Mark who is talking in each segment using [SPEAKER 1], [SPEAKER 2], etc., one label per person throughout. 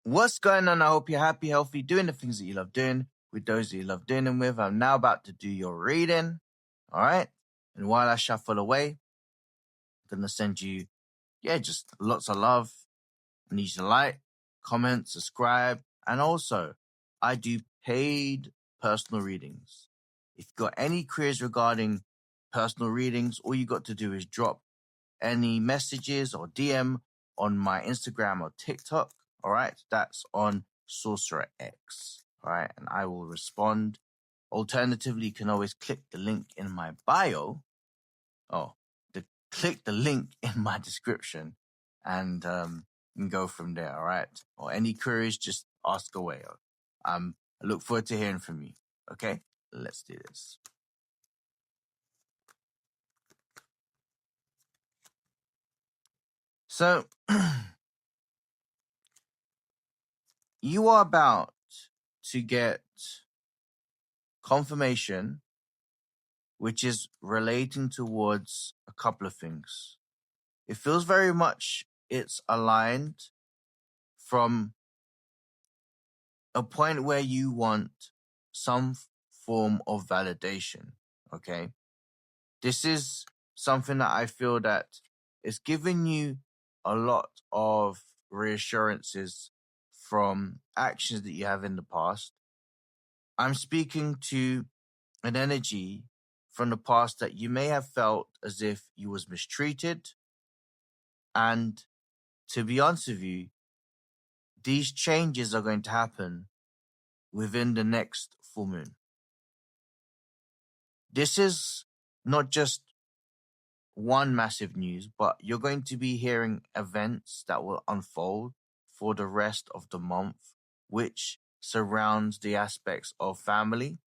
[SPEAKER 1] What's going on? I hope you're happy, healthy, doing the things that you love doing with those that you love doing them with. I'm now about to do your reading. All right. And while I shuffle away, I'm going to send you, just lots of love. I need you to like, comment, subscribe. And also, I do paid personal readings. If you've got any queries regarding personal readings, all you got to do is drop any messages or DM on my Instagram or TikTok. All right. That's on Sorcerer X. All right. And I will respond. Alternatively, you can always click the link in my bio. Click the link in my description and go from there. All right. Or any queries, just ask away. I look forward to hearing from you. Okay. Let's do this. So, you are about to get confirmation, which is relating towards a couple of things. It feels very much it's aligned from a point where you want some form of validation. Okay. This is something that I feel that is giving you a lot of reassurances from actions that you have in the past. I'm speaking to an energy from the past that you may have felt as if you was mistreated. And to be honest with you, these changes are going to happen within the next full moon. This is not just one massive news, but you're going to be hearing events that will unfold for the rest of the month, which surrounds the aspects of family.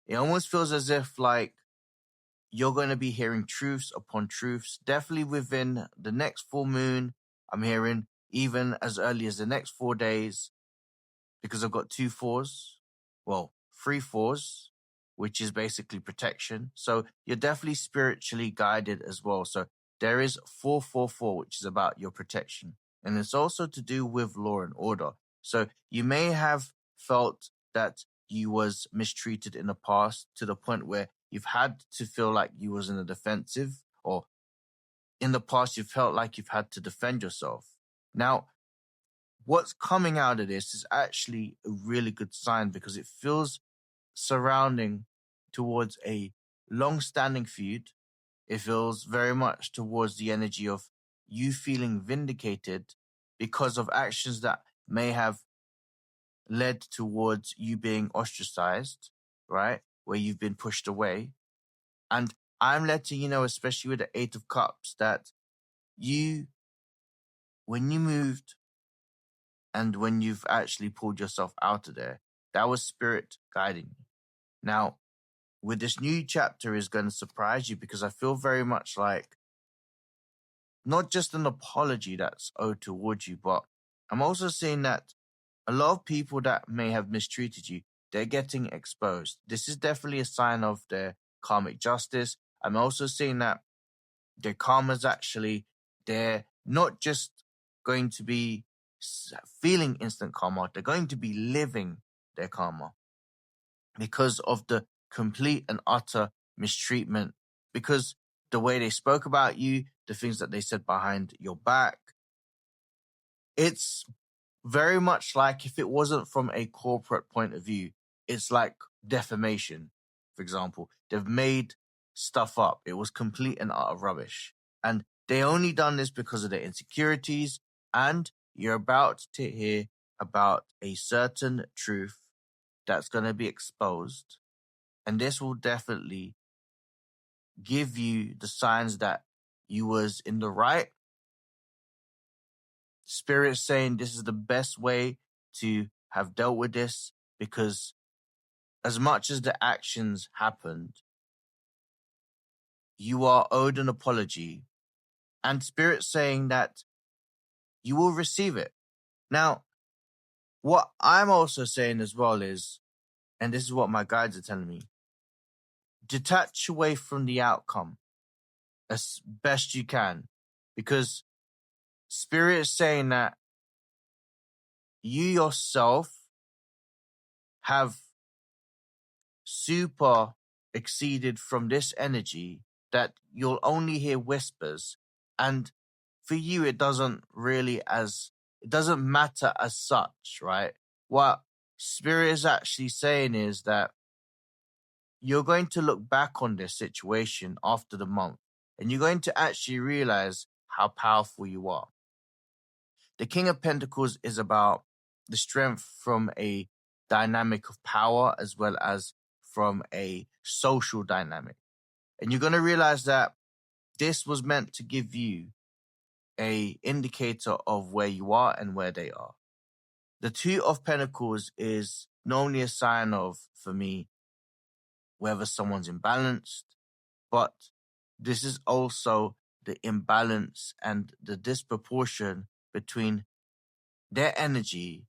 [SPEAKER 1] It almost feels as if like you're going to be hearing truths upon truths, definitely within the next full moon. I'm hearing even as early as the next 4 days, because I've got 2 4s, 3 4s, which is basically protection. So you're definitely spiritually guided as well. So there is 444, which is about your protection. And it's also to do with law and order. So you may have felt that you was mistreated in the past to the point where you've had to feel like you was in a defensive, or in the past you felt like you've had to defend yourself. Now, what's coming out of this is actually a really good sign, because it feels surrounding towards a long-standing feud. It feels very much towards the energy of you feeling vindicated because of actions that may have led towards you being ostracized, right? Where you've been pushed away. And I'm letting you know, especially with the 8 of Cups, that when you moved and when you've actually pulled yourself out of there, that was spirit guiding you. Now, with this new chapter is going to surprise you, because I feel very much like not just an apology that's owed towards you, but I'm also seeing that a lot of people that may have mistreated you, they're getting exposed. This is definitely a sign of their karmic justice. I'm also seeing that their karma's actually, they're not just going to be feeling instant karma, they're going to be living their karma because of the complete and utter mistreatment, because the way they spoke about you, the things that they said behind your back. It's very much like, if it wasn't from a corporate point of view, it's like defamation, for example. They've made stuff up. It was complete and utter rubbish. And they only done this because of their insecurities. And you're about to hear about a certain truth that's going to be exposed. And this will definitely give you the signs that you was in the right. Spirit saying this is the best way to have dealt with this, because as much as the actions happened, you are owed an apology, and Spirit saying that you will receive it. Now, what I'm also saying as well is, and this is what my guides are telling me, detach away from the outcome as best you can, because Spirit is saying that you yourself have super exceeded from this energy that you'll only hear whispers, and for you it doesn't matter as such, right? What spirit is actually saying is that you're going to look back on this situation after the month, and you're going to actually realize how powerful you are. The King of Pentacles is about the strength from a dynamic of power as well as from a social dynamic. And you're going to realize that this was meant to give you a indicator of where you are and where they are. The Two of Pentacles is normally a sign of, for me, whether someone's imbalanced, but this is also the imbalance and the disproportion between their energy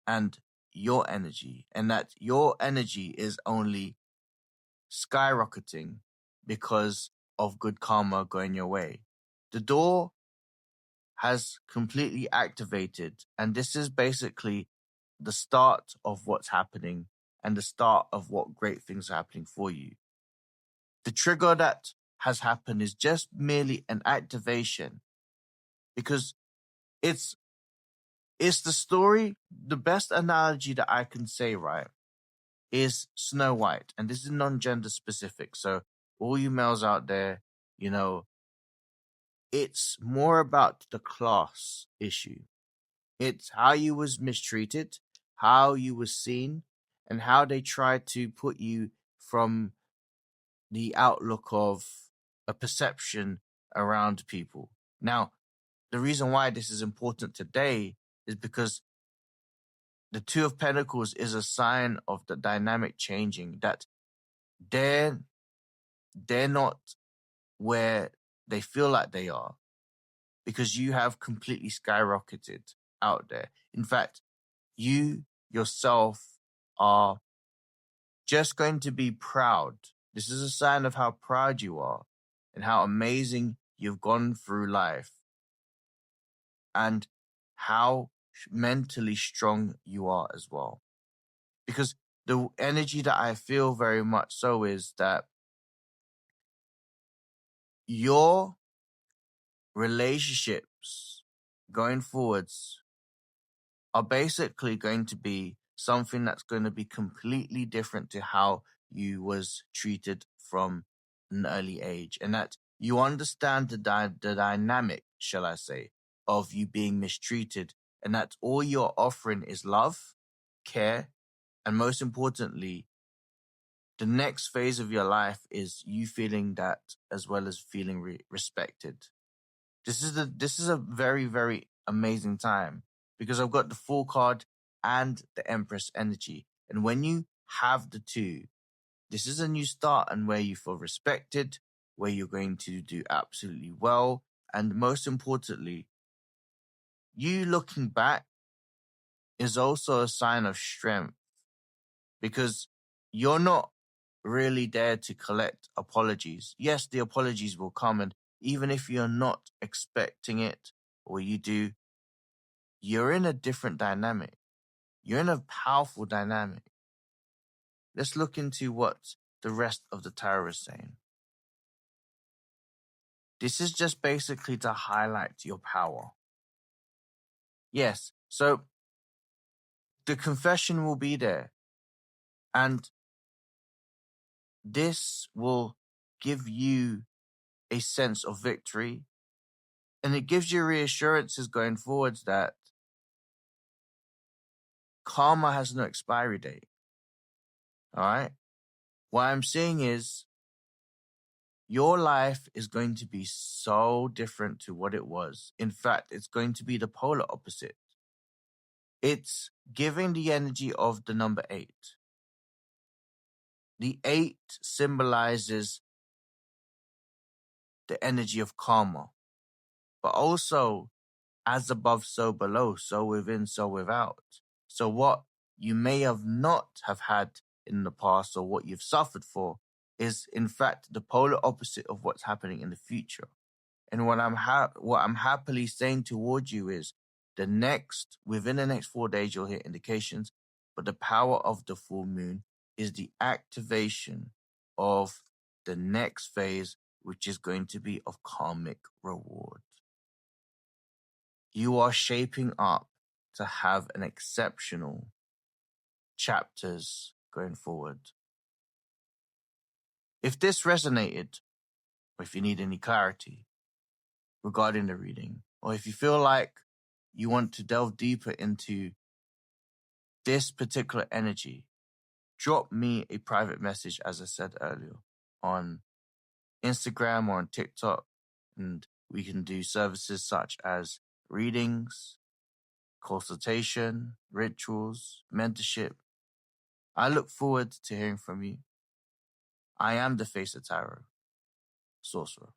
[SPEAKER 1] and your energy, and that your energy is only skyrocketing because of good karma going your way. The door has completely activated, and this is basically the start of what's happening and the start of what great things are happening for you. The trigger that has happened is just merely an activation, because it's the story. The best analogy that I can say, right, is Snow White, and this is non-gender specific. So all you males out there, it's more about the class issue. It's how you was mistreated, how you was seen, and how they tried to put you from the outlook of a perception around people. Now, the reason why this is important today is because the Two of Pentacles is a sign of the dynamic changing, that they're not where they feel like they are, because you have completely skyrocketed out there. In fact, you yourself are just going to be proud. This is a sign of how proud you are and how amazing you've gone through life and how mentally strong you are as well. Because the energy that I feel very much so is that your relationships going forwards are basically going to be something that's going to be completely different to how you was treated from an early age, and that you understand the dynamic, shall I say, of you being mistreated, and that all you're offering is love, care, and most importantly, the next phase of your life is you feeling that as well as feeling respected. This is a very, very amazing time, because I've got the Fool card and the Empress energy. And when you have the two, this is a new start, and where you feel respected, where you're going to do absolutely well. And most importantly, you looking back is also a sign of strength, because you're not really there to collect apologies. Yes, the apologies will come, and even if you're not expecting it, or you do, you're in a different dynamic. You're in a powerful dynamic. Let's look into what the rest of the tarot is saying. This is just basically to highlight your power. Yes, so the confession will be there, and this will give you a sense of victory, and it gives you reassurances going forwards that karma has no expiry date. All right? What I'm saying is your life is going to be so different to what it was. In fact, it's going to be the polar opposite. It's giving the energy of the number 8. The 8 symbolizes the energy of karma, but also as above, so below, so within, so without. So what you may have not have had in the past, or what you've suffered for, is in fact the polar opposite of what's happening in the future. And what I'm happily saying towards you is Within the next 4 days, you'll hear indications, but the power of the full moon is the activation of the next phase, which is going to be of karmic reward. You are shaping up to have an exceptional chapters going forward. If this resonated, or if you need any clarity regarding the reading, or if you feel like you want to delve deeper into this particular energy, drop me a private message, as I said earlier, on Instagram or on TikTok, and we can do services such as readings, consultation, rituals, mentorship. I look forward to hearing from you. I am the Face of Tarot, Sorcerer.